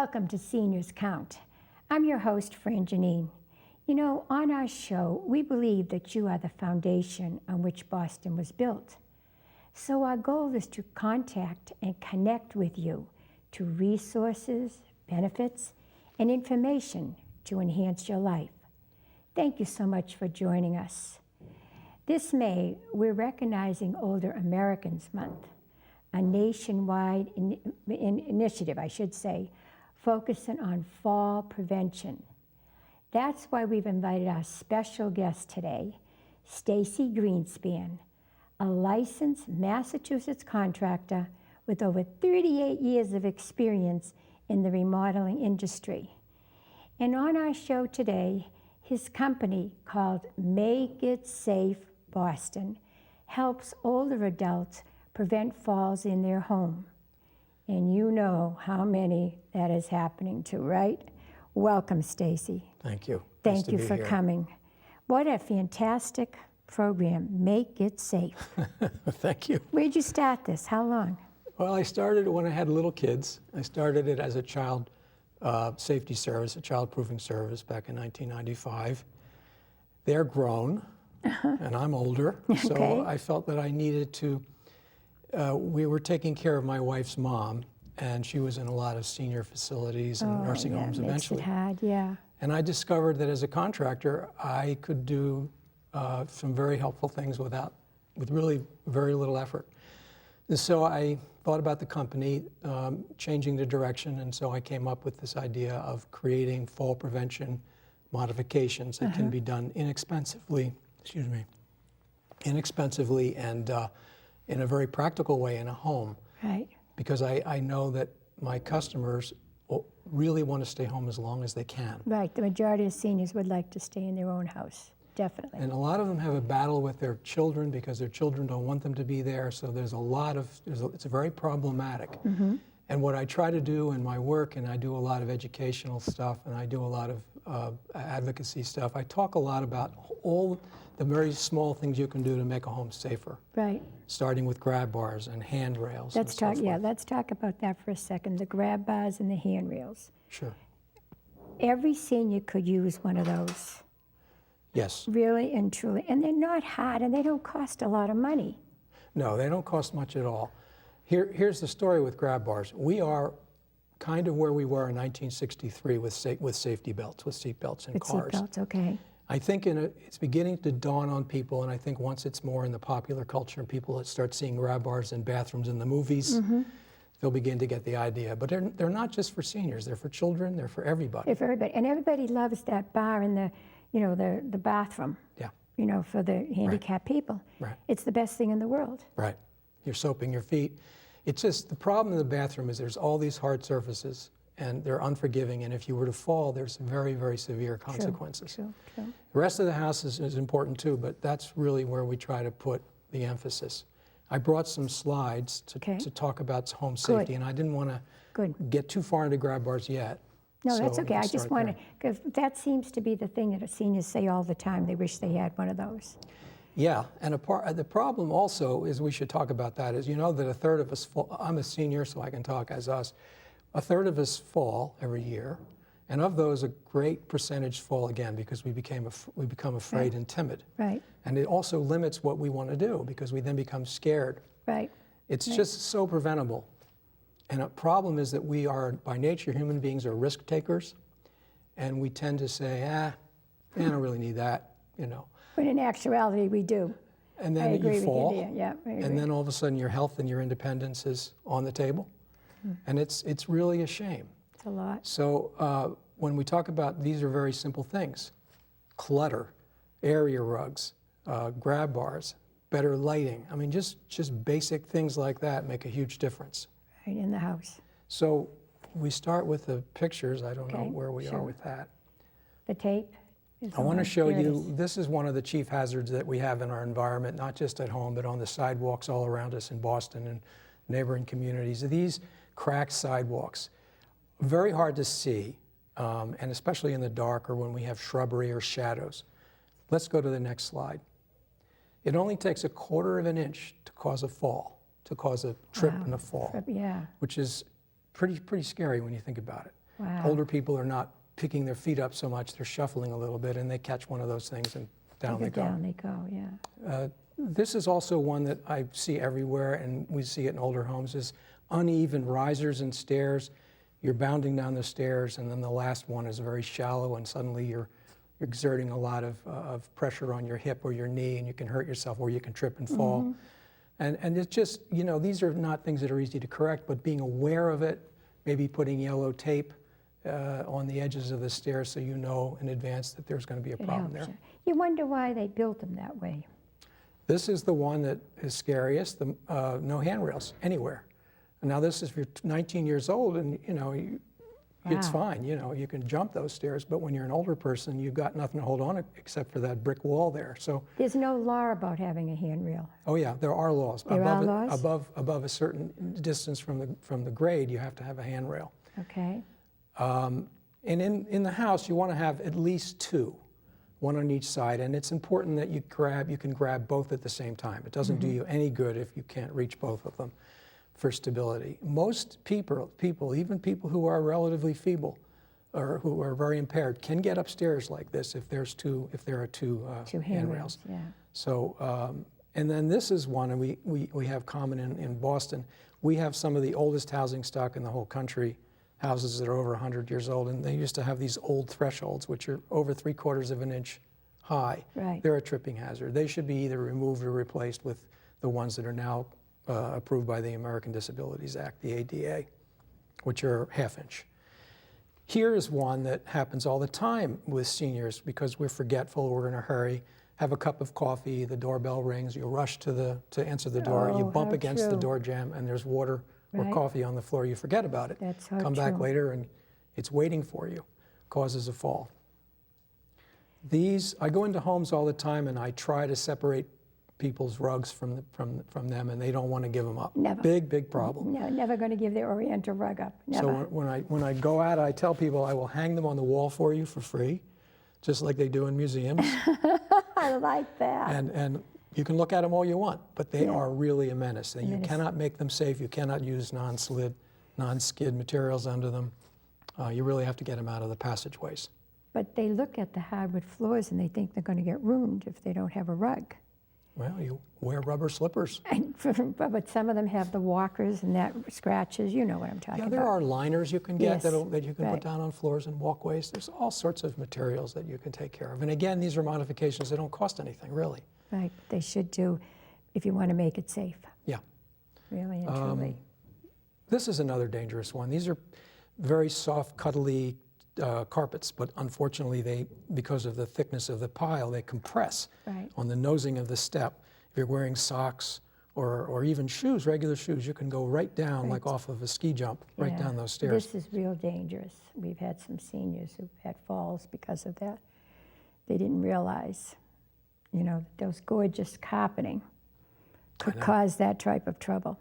Welcome to Seniors Count. I'm your host, Fran Janine. You know, on our show, we believe that you are the foundation on which Boston was built. So our goal is to contact and connect with you to resources, benefits, and information to enhance your life. Thank you so much for joining us. This May, we're recognizing Older Americans Month, a nationwide initiative, I should say, focusing on fall prevention. That's why we've invited our special guest today, Stacy Greenspan, a licensed Massachusetts contractor with over 38 years of experience in the remodeling industry. And on our show today, his company called Make It Safe Boston helps older adults prevent falls in their home. And you know how many that is happening to, right? Welcome, Stacy. Thank you. Thank you for coming. What a fantastic program, Make It Safe. Thank you. Where'd you start this? How long? Well, I started it when I had little kids. I started it as a child safety service, a child-proofing service back in 1995. They're grown, and I'm older, so I felt that I needed to, we were taking care of my wife's mom, and she was in a lot of senior facilities and nursing homes eventually. Makes it hard, yeah. And I discovered that as a contractor, I could do some very helpful things with really very little effort. And so I thought about the company, changing the direction, and so I came up with this idea of creating fall prevention modifications that can be done inexpensively, and in a very practical way in a home. Right. Because I know that my customers really want to stay home as long as they can. Right, the majority of seniors would like to stay in their own house, definitely. And a lot of them have a battle with their children because their children don't want them to be there, so there's a lot of, it's very problematic. And what I try to do in my work, and I do a lot of educational stuff, and I do a lot of advocacy stuff, I talk a lot about all the very small things you can do to make a home safer. Right. Starting with grab bars and handrails. Let's talk about that for a second, the grab bars and the handrails. Sure. Every senior could use one of those. Yes. Really and truly. And they're not hard, and they don't cost a lot of money. No, they don't cost much at all. Here's the story with grab bars. We are kind of where we were in 1963 with safety belts, with seat belts in cars. With seat belts, okay. I think it's beginning to dawn on people, and I think once it's more in the popular culture and people start seeing grab bars in bathrooms in the movies, they'll begin to get the idea. But they're not just for seniors, they're for children, they're for everybody. They're for everybody, and everybody loves that bar in the, the bathroom. Yeah. For the handicapped people. Right. It's the best thing in the world. Right. You're soaping your feet. It's just the problem in the bathroom is there's all these hard surfaces, and they're unforgiving, and if you were to fall, there's very, very severe consequences. True. The rest of the house is important too, but that's really where we try to put the emphasis. I brought some slides to talk about home safety, and I didn't want to get too far into grab bars yet. No, that's okay. I just want to, because that seems to be the thing that seniors say all the time. They wish they had one of those. Yeah, and the problem also is, we should talk about that, is you know that a third of us fall. I'm a senior, so I can talk as us. A third of us fall every year, and of those, a great percentage fall again because we become afraid and timid. Right. And it also limits what we want to do because we then become scared. Right. It's just so preventable. And a problem is that we are, by nature, human beings are risk takers, and we tend to say, I don't really need that, But in actuality, we do. And then you fall, yeah, and then all of a sudden your health and your independence is on the table. And it's really a shame. It's a lot. So when we talk about, these are very simple things: clutter, area rugs, grab bars, better lighting. I mean, just basic things like that make a huge difference. Right in the house. So we start with the pictures. I don't know where we are with that. The tape. I want to show you, this is one of the chief hazards that we have in our environment, not just at home, but on the sidewalks all around us in Boston and neighboring communities. These cracked sidewalks, very hard to see, and especially in the dark or when we have shrubbery or shadows. Let's go to the next slide. It only takes 1/4 of an inch to cause a fall, to cause a trip and a fall, Yeah. which is pretty scary when you think about it. Wow. Older people are not picking their feet up so much, they're shuffling a little bit, and they catch one of those things and down they go. Down they go, yeah. This is also one that I see everywhere, and we see it in older homes, is uneven risers and stairs. You're bounding down the stairs, and then the last one is very shallow, and suddenly you're exerting a lot of pressure on your hip or your knee, and you can hurt yourself, or you can trip and fall. And it's just, you know, these are not things that are easy to correct, but being aware of it, maybe putting yellow tape on the edges of the stairs so you know in advance that there's going to be a problem there. You wonder why they built them that way. This is the one that is scariest, the no handrails anywhere. And now this is if you're 19 years old, and you know, it's fine, you know, you can jump those stairs, but when you're an older person, you've got nothing to hold on to except for that brick wall there. So there's no law about having a handrail. oh yeah, there are laws. There are laws? Above a certain distance from the grade, you have to have a handrail. Okay. And in the house, you want to have at least two, one on each side, and it's important that you can grab both at the same time. It doesn't do you any good if you can't reach both of them for stability. Most people, even people who are relatively feeble or who are very impaired, can get upstairs like this if there are two handrails. Yeah. So, and then this is one, and we have common in Boston. We have some of the oldest housing stock in the whole country, houses that are over 100 years old, and they used to have these old thresholds, which are over 3/4 of an inch high. Right. They're a tripping hazard. They should be either removed or replaced with the ones that are now approved by the American Disabilities Act, the ADA, which are 1/2 inch. Here is one that happens all the time with seniors because we're forgetful, we're in a hurry, have a cup of coffee, the doorbell rings, you rush to answer the door, you bump against the door jamb, and there's water or coffee on the floor, you forget about it. That's so Come back true. later and it's waiting for you, causes a fall. I go into homes all the time and I try to separate people's rugs from them, and they don't want to give them up. Never. Big problem. No, never going to give their Oriental rug up. Never. So when I go out, I tell people I will hang them on the wall for you for free, just like they do in museums. I like that. And you can look at them all you want, but they are really a menace. And you cannot make them safe. You cannot use non-skid materials under them. You really have to get them out of the passageways. But they look at the hardwood floors and they think they're going to get ruined if they don't have a rug. Well, you wear rubber slippers. But some of them have the walkers and that scratches. You know what I'm talking Yeah, about. there are liners you can get Yes, that you can put down on floors and walkways. There's all sorts of materials that you can take care of. And again, these are modifications that don't cost anything, really. Right, they should do if you want to make it safe. Yeah. Really and truly. This is another dangerous one. These are very soft, cuddly carpets, but unfortunately, because of the thickness of the pile, they compress on the nosing of the step. If you're wearing socks or even shoes, regular shoes, you can go right down, like off of a ski jump, right down those stairs. This is real dangerous. We've had some seniors who've had falls because of that. They didn't realize, you know, those gorgeous carpeting could cause that type of trouble.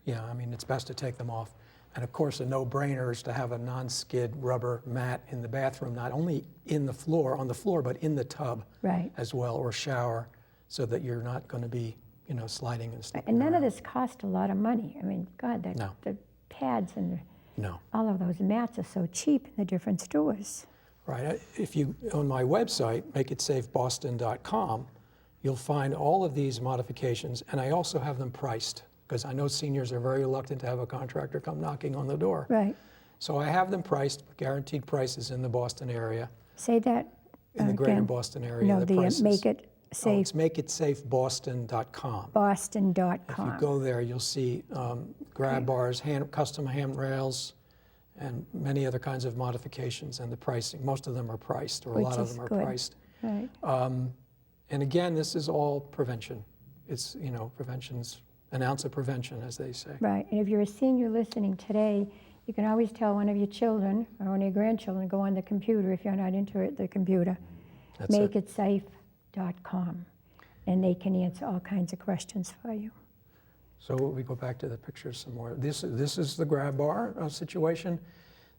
Yeah, I mean, it's best to take them off. And of course, a no-brainer is to have a non-skid rubber mat in the bathroom, not only on the floor, but in the tub as well, or shower, so that you're not going to be, you know, sliding and slipping And none around. of this cost a lot of money. I mean, God, the pads and all of those mats are so cheap in the different stores. Right. If you, on my website, makeitsafeboston.com, you'll find all of these modifications, and I also have them priced, because I know seniors are very reluctant to have a contractor come knocking on the door. Right. So I have them priced, guaranteed prices in the Boston area, Say that in the greater again. Boston area. No, the prices. Make It Safe. It's makeitsafeboston.com. Boston.com. If you go there, you'll see grab bars, custom handrails, and many other kinds of modifications, and the pricing. Most of them are priced, or a lot of them are priced. Right. And again, this is all prevention. It's, you know, prevention's an ounce of prevention, as they say. Right. And if you're a senior listening today, you can always tell one of your children or one of your grandchildren, go on the computer if you're not into the computer. That's it. makeitsafe.com. And they can answer all kinds of questions for you. So we go back to the pictures some more. This is the grab bar situation.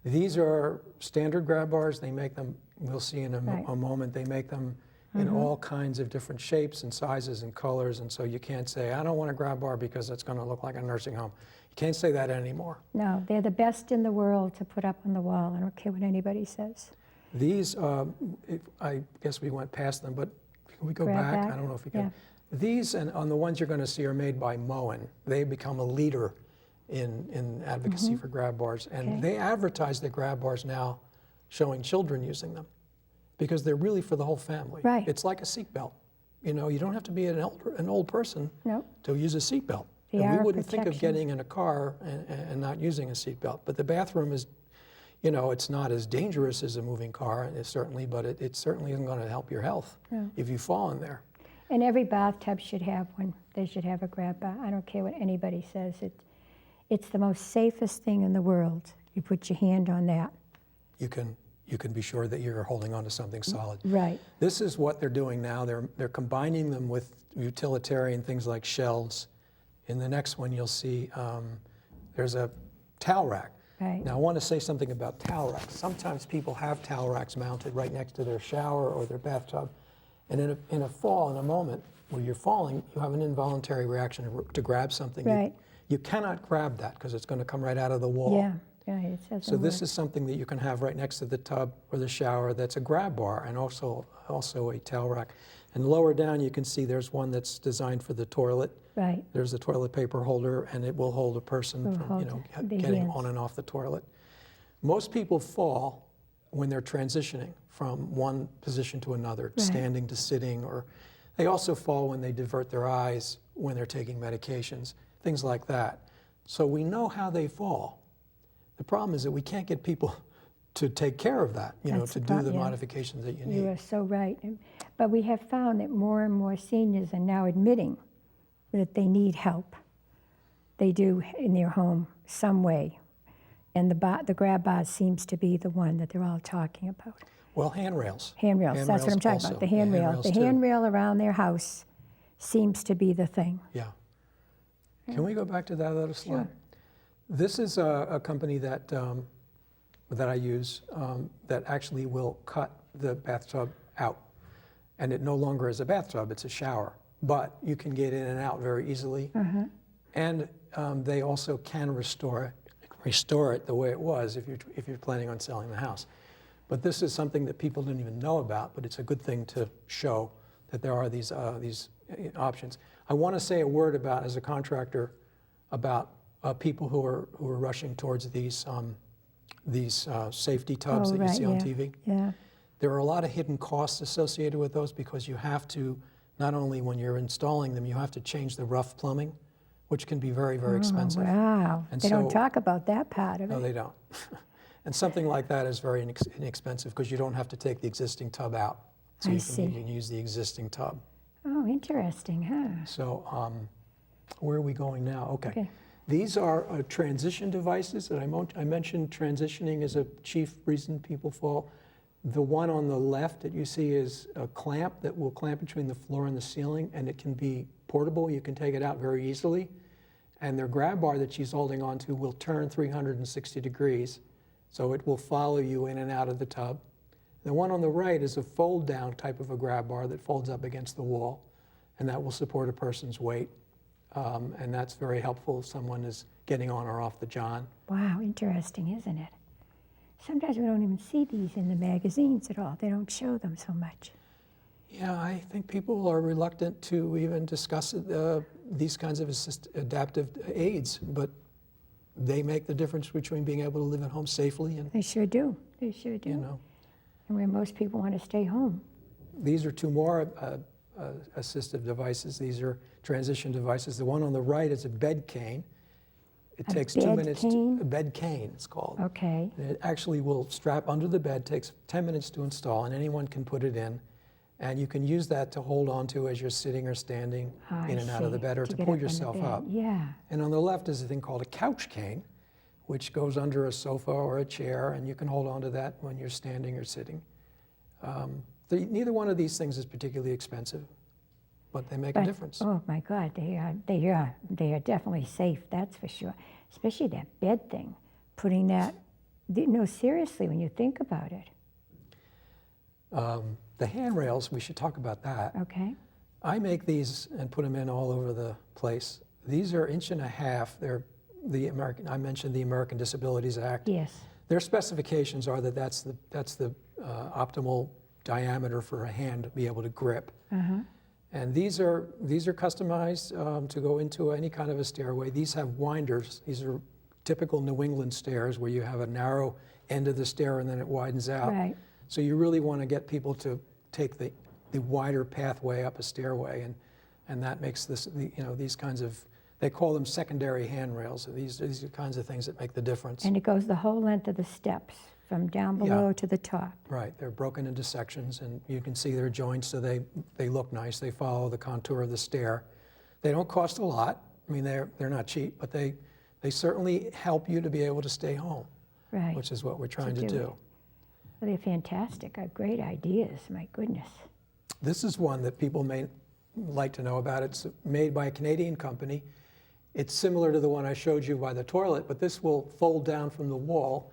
These are standard grab bars. They make them, we'll see in a moment, they make them in all kinds of different shapes and sizes and colors. And so you can't say, I don't want a grab bar because it's going to look like a nursing home. Can't say that anymore. No, they're the best in the world to put up on the wall. I don't care what anybody says. These, I guess we went past them, but can we go Grab back? back? I don't know if we can. Yeah. These, and on the ones you're going to see, are made by Moen. They become a leader in advocacy for grab bars. And Okay. they advertise the grab bars now showing children using them because they're really for the whole family. Right. It's like a seatbelt. You know, you don't have to be an old person No, to use a seatbelt. They And we are a wouldn't think of protection. getting in a car and not using a seatbelt. But the bathroom is, you know, it's not as dangerous as a moving car, certainly, but it certainly isn't going to help your health No. if you fall in there. and every bathtub should have one. They should have a grab bar. I don't care what anybody says. It's the most safest thing in the world. You put your hand on that. You can be sure that you're holding on to something solid. Right. This is what they're doing now. They're combining them with utilitarian things like shelves. In the next one, you'll see there's a towel rack. Right. Now, I want to say something about towel racks. Sometimes people have towel racks mounted right next to their shower or their bathtub. And in a fall, in a moment where you're falling, you have an involuntary reaction to grab something. Right. You cannot grab that because it's going to come right out of the wall. Yeah. Yeah. It says So this is something that you can have right next to the tub or the shower that's a grab bar and also a towel rack. And lower down you can see there's one that's designed for the toilet. right. There's a toilet paper holder and it will hold a person Will from hold the getting hands. on and off the toilet. Most people fall when they're transitioning from one position to another, Right. standing to sitting, or they also fall when they divert their eyes when they're taking medications, things like that. So we know how they fall. The problem is that we can't get people to take care of that, That's to the do the pro- yeah. modifications that you You need. are so right. But we have found that more and more seniors are now admitting that they need help. They do in their home some way. And the grab bar seems to be the one that they're all talking about. Well, handrails. Handrails, that's what I'm talking about, the handrail. The handrails too. handrail around their house seems to be the thing. Yeah. Can we go back to that other slide? This is a company that I use that actually will cut the bathtub out. And it no longer is a bathtub, it's a shower. But you can get in and out very easily. And they also can restore it the way it was if you're planning on selling the house. But this is something that people didn't even know about, but it's a good thing to show that there are these options. I want to say a word about, as a contractor, about people who are rushing towards these safety tubs that you see on TV. Yeah, There are a lot of hidden costs associated with those because you have to, not only when you're installing them, you have to change the rough plumbing, which can be very, very expensive. wow. And They don't so- talk about that part of No, it. they don't. And something like that is very inexpensive because you don't have to take the existing tub out. So I you see. can use the existing tub. Oh, interesting, huh? So where are we going now? Okay. These are transition devices that I mentioned. Transitioning is a chief reason people fall. The one on the left that you see is a clamp that will clamp between the floor and the ceiling, and it can be portable. You can take it out very easily. And their grab bar that she's holding onto will turn 360 degrees, so it will follow you in and out of the tub. The one on the right is a fold-down type of a grab bar that folds up against the wall, and that will support a person's weight. And that's very helpful if someone is getting on or off the john. Wow, interesting, isn't it? Sometimes we don't even see these in the magazines at all. They don't show them so much. Yeah, I think people are reluctant to even discuss these kinds of adaptive aids, but they make the difference between being able to live at home safely and, They sure do. They sure do. And where most people want to stay home. These are two more assistive devices. These are transition devices. The one on the right is a bed cane. It takes 2 bed minutes. cane? A bed cane, it's called. Okay. And it actually will strap under the bed, takes 10 minutes to install, and anyone can put it in. And you can use that to hold on to as you're sitting or standing I in and out of the see. bed, or to get pull up on the yourself bed. up. Yeah. And on the left is a thing called a couch cane, which goes under a sofa or a chair, and you can hold on to that when you're standing or sitting. Neither one of these things is particularly expensive, but they make a difference. Oh my God, they are definitely safe. That's for sure. Especially that bed thing, putting that. No, seriously, when you think about it. The handrails, we should talk about that. Okay. I make these and put them in all over the place. These are 1.5 inches. They're I mentioned the American Disabilities Act. Yes. Their specifications are that that's the optimal diameter for a hand to be able to grip. And these are customized to go into any kind of a stairway. These have winders. These are typical New England stairs where you have a narrow end of the stair and then it widens out. Right. So you really want to get people to take the wider pathway up a stairway, and that makes this, these kinds of, they call them secondary handrails. These are the kinds of things that make the difference. And it goes the whole length of the steps, from down below to the top. Right, they're broken into sections, and you can see their joints, so they look nice. They follow the contour of the stair. They don't cost a lot. I mean, they're not cheap, but they certainly help you to be able to stay home, Right. which is what we're trying to do. Well, they're fantastic. Great ideas, my goodness. This is one that people may like to know about. It's made by a Canadian company. It's similar to the one I showed you by the toilet, but this will fold down from the wall.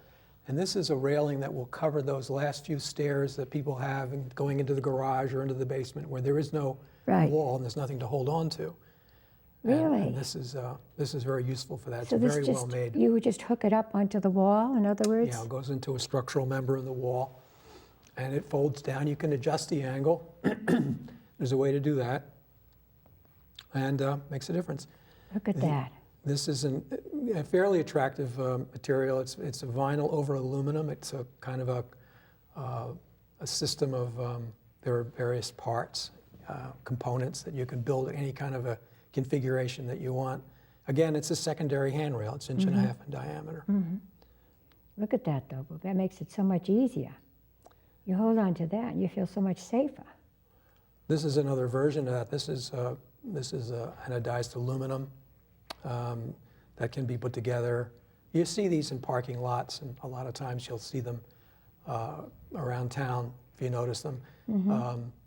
And this is a railing that will cover those last few stairs that people have going into the garage or into the basement where there is no wall and there's nothing to hold on to. Really? And this is very useful for that. So it's very well made. You would just hook it up onto the wall, in other words? Yeah, it goes into a structural member in the wall, and it folds down. You can adjust the angle. There's a way to do that, and makes a difference. Look at that. This is a fairly attractive material. It's a vinyl over aluminum. It's a kind of a system of, there are various parts, components that you can build any kind of a configuration that you want. Again, it's a secondary handrail. It's 1.5 inches in diameter. Look at that, though. That makes it so much easier. You hold on to that, and you feel so much safer. This is another version of that. This is anodized aluminum that can be put together. You see these in parking lots, and a lot of times you'll see them around town if you notice them.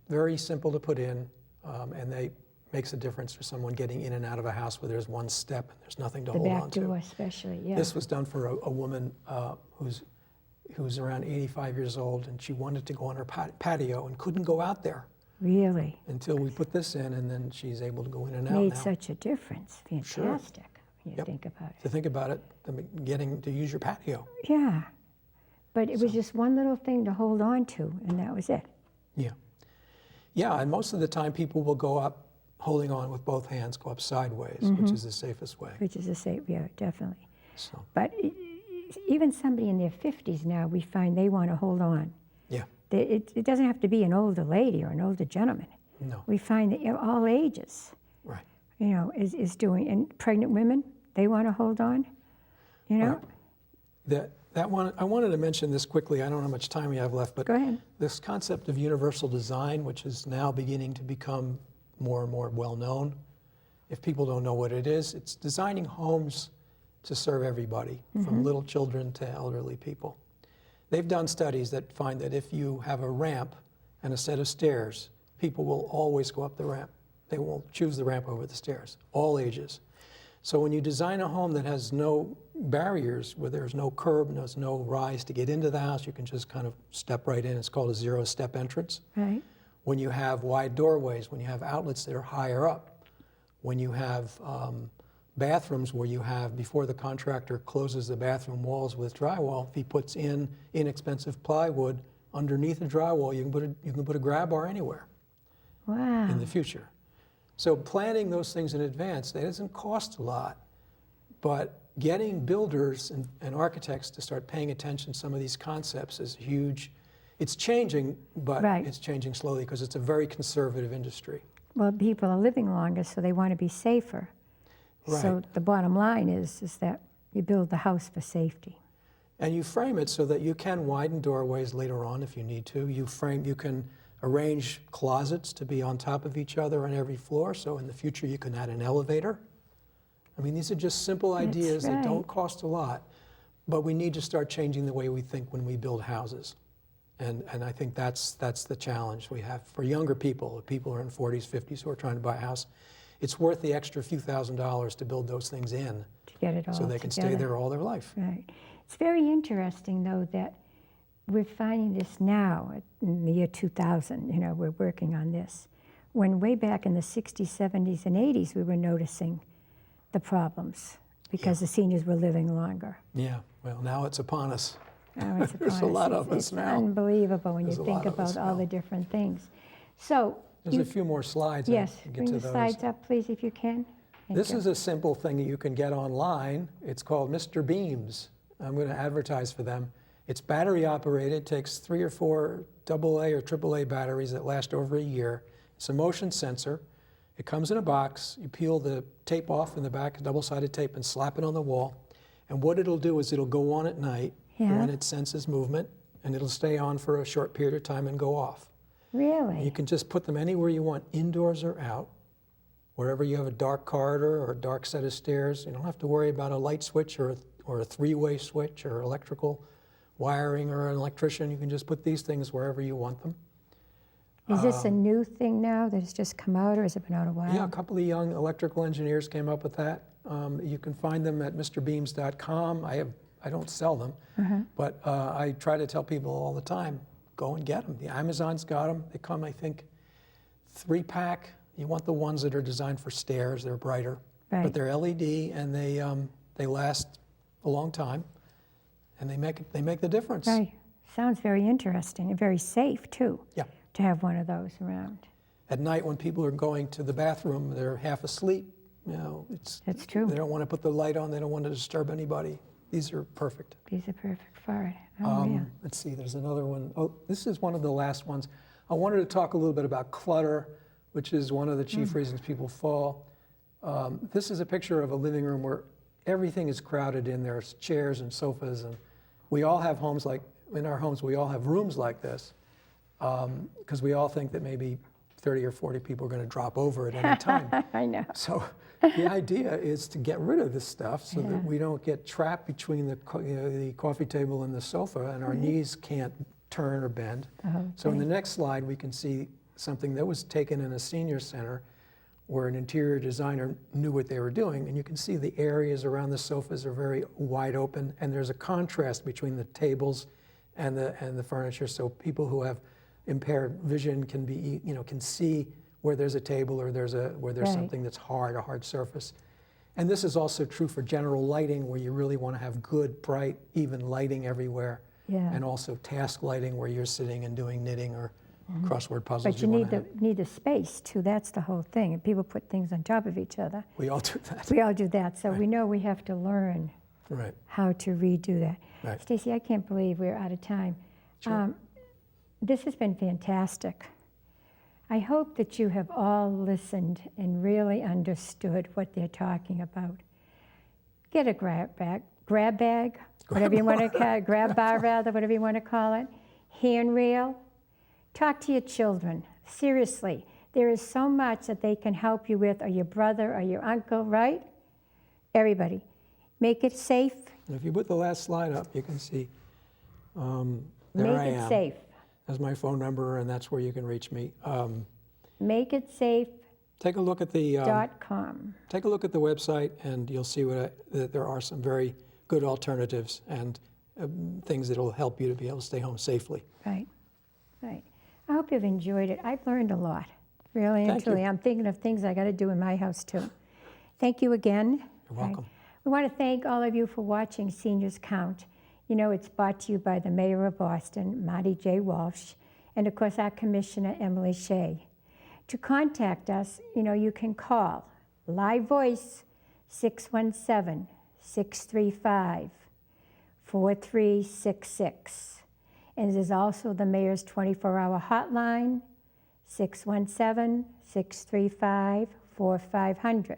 Very simple to put in, and they makes a difference for someone getting in and out of a house where there's one step and there's nothing to hold on to. The back door especially, yeah. This was done for a woman who's around 85 years old, and she wanted to go on her patio and couldn't go out there. Really? Until we put this in, and then she's able to go in and out Made now. such a difference. Fantastic, when you think about it. To think about it, getting to use your patio. Yeah, but it was just one little thing to hold on to, and that was it. Yeah. Yeah, and most of the time people will go up holding on with both hands, go up sideways, which is the safest way. Which is a safe, yeah, definitely. So. But even somebody in their 50s now, we find they want to hold on. Yeah. It doesn't have to be an older lady or an older gentleman. No. We find that all ages, Right. is doing, and pregnant women, they want to hold on, Right. That one, I wanted to mention this quickly. I don't know how much time we have left, but Go ahead. This concept of universal design, which is now beginning to become more and more well known. If people don't know what it is, it's designing homes to serve everybody, from little children to elderly people. They've done studies that find that if you have a ramp and a set of stairs, people will always go up the ramp. They won't choose the ramp over the stairs, all ages. So when you design a home that has no barriers, where there's no curb and there's no rise to get into the house, you can just kind of step right in. It's called a zero-step entrance. Right. When you have wide doorways, when you have outlets that are higher up, when you have bathrooms where you have, before the contractor closes the bathroom walls with drywall, if he puts in inexpensive plywood underneath the drywall, you can put a grab bar anywhere Wow. in the future. So planning those things in advance, that doesn't cost a lot, but getting builders and architects to start paying attention to some of these concepts is huge. It's changing, but it's changing slowly because it's a very conservative industry. Well, people are living longer, so they want to be safer. Right. So the bottom line is that you build the house for safety. And you frame it so that you can widen doorways later on if you need to. You can arrange closets to be on top of each other on every floor, so in the future you can add an elevator. I mean, these are just simple ideas that don't cost a lot, but we need to start changing the way we think when we build houses. And I think that's the challenge we have for younger people. If people are in 40s, 50s who are trying to buy a house, it's worth the extra few $1,000s to build those things in, to get it all so they can stay there all their life. Right. It's very interesting, though, that we're finding this now in the year 2000. We're working on this. When way back in the 60s, 70s, and 80s, we were noticing the problems because the seniors were living longer. Yeah, well, now it's upon us. Now it's There's a lot of us now. It's unbelievable when There's you a think lot of us about all now. the different things. So, There's a few more slides. yes, I'll get bring to the those. slides up, please, if you can. Thank This you. is a simple thing that you can get online. It's called Mr. Beams. I'm going to advertise for them. It's battery operated, takes 3 or 4 AA or AAA batteries that last over a year. It's a motion sensor. It comes in a box. You peel the tape off in the back, double-sided tape, and slap it on the wall. And what it'll do is it'll go on at night when it senses movement, and it'll stay on for a short period of time and go off. Really? You can just put them anywhere you want, indoors or out. Wherever you have a dark corridor or a dark set of stairs, you don't have to worry about a light switch or a three-way switch or electrical wiring or an electrician. You can just put these things wherever you want them. Is this a new thing now that has just come out, or has it been out a while? Yeah, a couple of young electrical engineers came up with that. You can find them at mrbeams.com. I don't sell them, but I try to tell people all the time, go and get them. The Amazon's got them. They come, I think, 3-pack. You want the ones that are designed for stairs. They're brighter, but they're LED and they last a long time, and they make the difference. Right. Sounds very interesting and very safe too. Yeah. To have one of those around. At night, when people are going to the bathroom, they're half asleep. You know, That's true. They don't want to put the light on. They don't want to disturb anybody. These are perfect. These are perfect for it. Oh, yeah. Let's see. There's another one. Oh, this is one of the last ones. I wanted to talk a little bit about clutter, which is one of the chief reasons people fall. This is a picture of a living room where everything is crowded in. There's chairs and sofas, and we all have homes like, in our homes, we all have rooms like this, because we all think that maybe 30 or 40 people are going to drop over at any time. I know. So the idea is to get rid of this stuff so that we don't get trapped between the coffee table and the sofa, and our knees can't turn or bend. So in the next slide, we can see something that was taken in a senior center where an interior designer knew what they were doing. And you can see the areas around the sofas are very wide open, and there's a contrast between the tables and the furniture. So people who have impaired vision can be, can see where there's a table or where there's something that's hard, a hard surface. And this is also true for general lighting, where you really want to have good, bright, even lighting everywhere. Yeah. And also task lighting, where you're sitting and doing knitting or crossword puzzles. But you need the space too. That's the whole thing. And people put things on top of each other. We all do that. We all do that. So we know we have to learn how to redo that. Right. Stacy, I can't believe we're out of time. Sure. This has been fantastic. I hope that you have all listened and really understood what they're talking about. Get a grab bag, whatever you want to call it, grab bar rather, whatever you want to call it, handrail. Talk to your children. Seriously, there is so much that they can help you with, or your brother or your uncle, right? Everybody. Make it safe. If you put the last slide up, you can see there I am. Make it safe. That's my phone number, and that's where you can reach me. Make it safe. Take a look at the .com. take a look at the website, and you'll see that there are some very good alternatives and things that will help you to be able to stay home safely. Right, right. I hope you've enjoyed it. I've learned a lot, really and truly. I'm thinking of things I got to do in my house too. Thank you again. You're welcome. We want to thank all of you for watching Seniors Count. You know, it's brought to you by the Mayor of Boston, Marty J. Walsh, and of course our Commissioner, Emily Shea. To contact us, you can call live voice 617-635-4366. And there's also the Mayor's 24-hour hotline, 617-635-4500.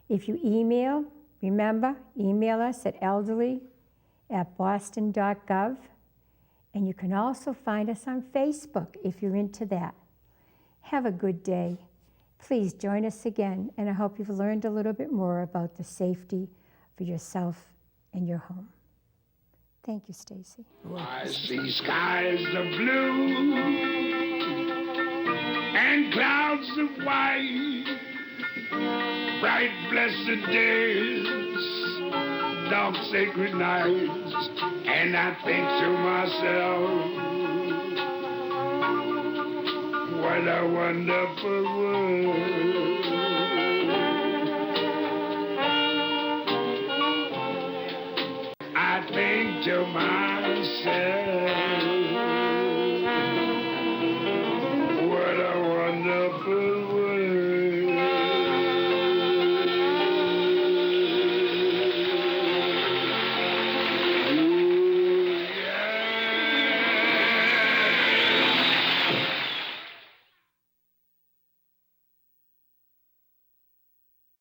If you email, remember, email us at elderly@boston.gov. And you can also find us on Facebook if you're into that. Have a good day. Please join us again, and I hope you've learned a little bit more about the safety for yourself and your home. Thank you, Stacy. I see skies of blue and clouds of white, bright blessed days, dark sacred nights, and I think to myself, what a wonderful world. mind.